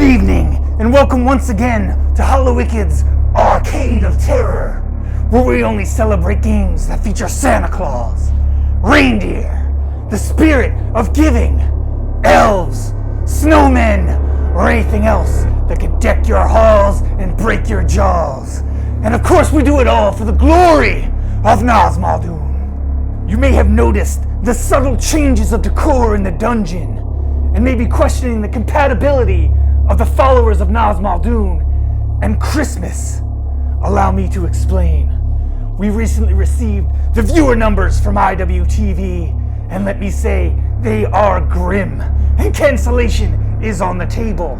evening, and welcome once again to Hallowicked's Arcade of Terror, where we only celebrate games that feature Santa Claus, reindeer, the spirit of giving, elves, snowmen, or anything else that could deck your halls and break your jaws. And of course we do it all for the glory of Nazmaldoon. You may have noticed the subtle changes of decor in the dungeon, and may be questioning the compatibility of the followers of Nazmaldoon and Christmas. Allow me to explain. We recently received the viewer numbers from IWTV, and let me say, they are grim, and cancellation is on the table.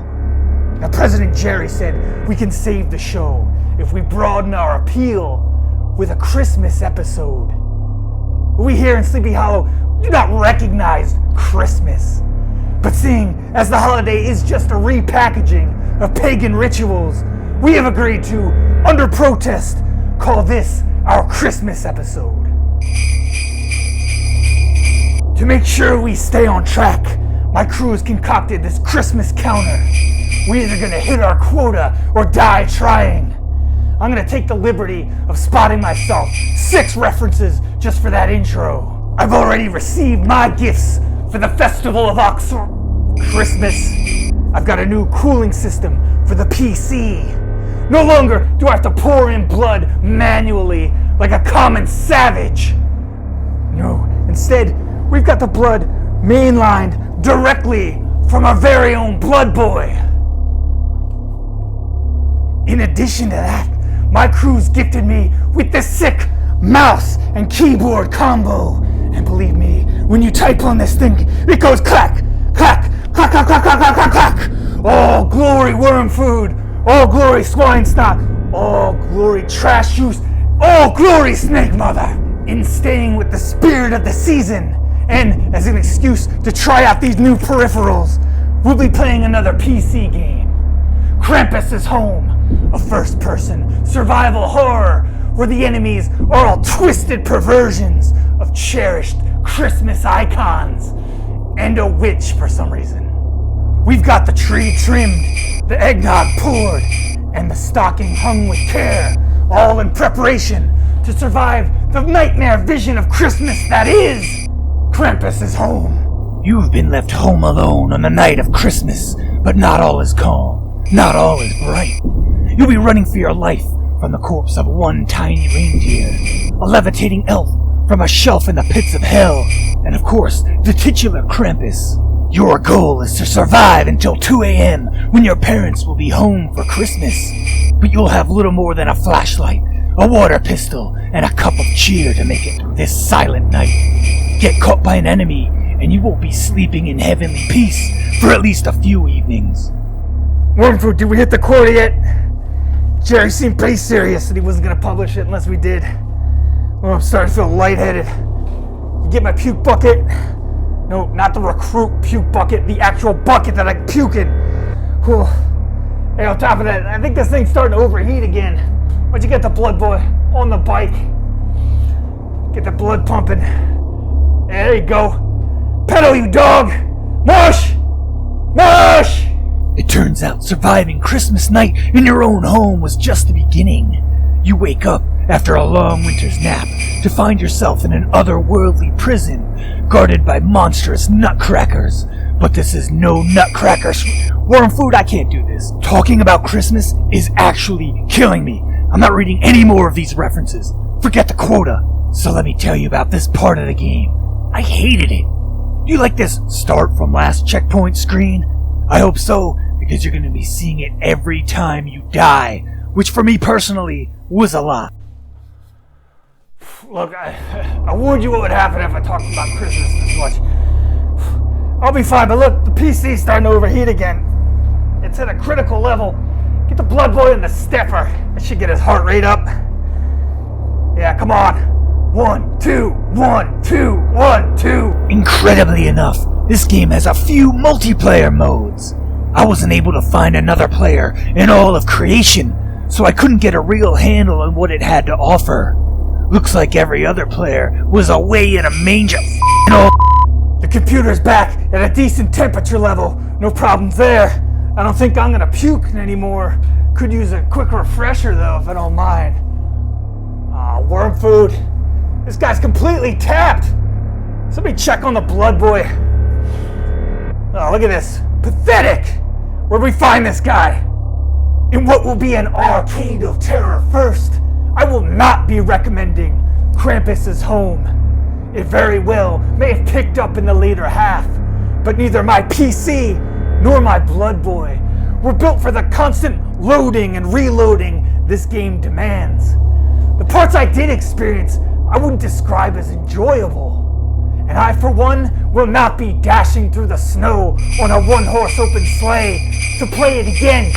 Now, President Jerry said we can save the show if we broaden our appeal with a Christmas episode. We here in Sleepy Hollow do not recognize Christmas, but seeing as the holiday is just a repackaging of pagan rituals, we have agreed to, under protest, call this our Christmas episode. To make sure we stay on track, my crew has concocted this Christmas counter. We're either gonna hit our quota or die trying. I'm gonna take the liberty of spotting myself 6 references just for that intro. I've already received my gifts for the Festival of Christmas. I've got a new cooling system for the PC. No longer do I have to pour in blood manually like a common savage. No, instead, we've got the blood mainlined directly from our very own blood boy. In addition to that, my crew's gifted me with this sick mouse and keyboard combo. And believe me, when you type on this thing, it goes clack, clack, clack, clack, clack, clack, clack, clack, clack. All glory worm food, all glory swine snot, all glory trash juice, all glory snake mother. In staying with the spirit of the season, and as an excuse to try out these new peripherals, we'll be playing another PC game. Krampus is Home, a first-person survival horror where the enemies are all twisted perversions of cherished Christmas icons and a witch for some reason. We've got the tree trimmed, the eggnog poured, and the stocking hung with care, all in preparation to survive the nightmare vision of Christmas that is Krampus is Home. You've been left home alone on the night of Christmas, but not all is calm, not all is bright. You'll be running for your life from the corpse of one tiny reindeer, a levitating elf from a shelf in the pits of hell, and of course, the titular Krampus. Your goal is to survive until 2 a.m. when your parents will be home for Christmas. But you'll have little more than a flashlight, a water pistol, and a cup of cheer to make it through this silent night. Get caught by an enemy, and you won't be sleeping in heavenly peace for at least a few evenings. Wormfood, did we hit the quota yet? Jerry seemed pretty serious that he wasn't going to publish it unless we did. Well, I'm starting to feel lightheaded. You get my puke bucket? No, not the recruit puke bucket, the actual bucket that I puke in. Whew. Hey, on top of that, I think this thing's starting to overheat again. Why'd you get the blood boy on the bike? Get the blood pumping. Yeah, there you go. Pedal, you dog! Mush! Mush! It turns out surviving Christmas night in your own home was just the beginning. You wake up after a long winter's nap to find yourself in an otherworldly prison, guarded by monstrous nutcrackers. But this is no nutcracker Wormfood, I can't do this. Talking about Christmas is actually killing me. I'm not reading any more of these references. Forget the quota. So let me tell you about this part of the game. I hated it. You like this start from last checkpoint screen? I hope so, because you're going to be seeing it every time you die, which for me personally was a lot. Look, I warned you what would happen if I talked about Christmas this much. I'll be fine, but look, the PC's starting to overheat again. It's at a critical level. Get the blood boy in the stepper. That should get his heart rate up. Yeah, come on. 1, 2, 1, 2, 1, 2. Incredibly enough, this game has a few multiplayer modes. I wasn't able to find another player in all of creation, so I couldn't get a real handle on what it had to offer. Looks like every other player was away in a manger The computer's back at a decent temperature level. No problems there. I don't think I'm gonna puke anymore. Could use a quick refresher though, if I don't mind. Worm food. This guy's completely tapped. Somebody check on the blood boy. Oh, look at this. Pathetic. Where'd we find this guy? In what will be an arcade of terror first, I will not be recommending Krampus's home. It very well may have picked up in the later half, but neither my PC nor my blood boy were built for the constant loading and reloading this game demands. The parts I did experience, I wouldn't describe as enjoyable. And I, for one, will not be dashing through the snow on a one-horse open sleigh to play it again.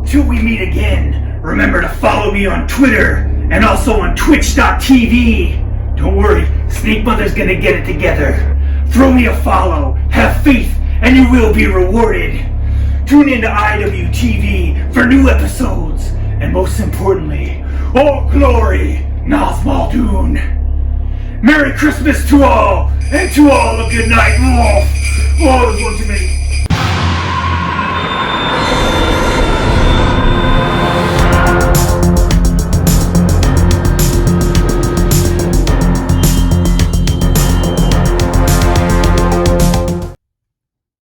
Till we meet again, remember to follow me on Twitter and also on twitch.tv. Don't worry, Snake Mother's gonna get it together. Throw me a follow, have faith, and you will be rewarded. Tune into IWTV for new episodes, and most importantly, all glory, Nas Muldoon. Merry Christmas to all, and to all a good night. Oh, there's one too many.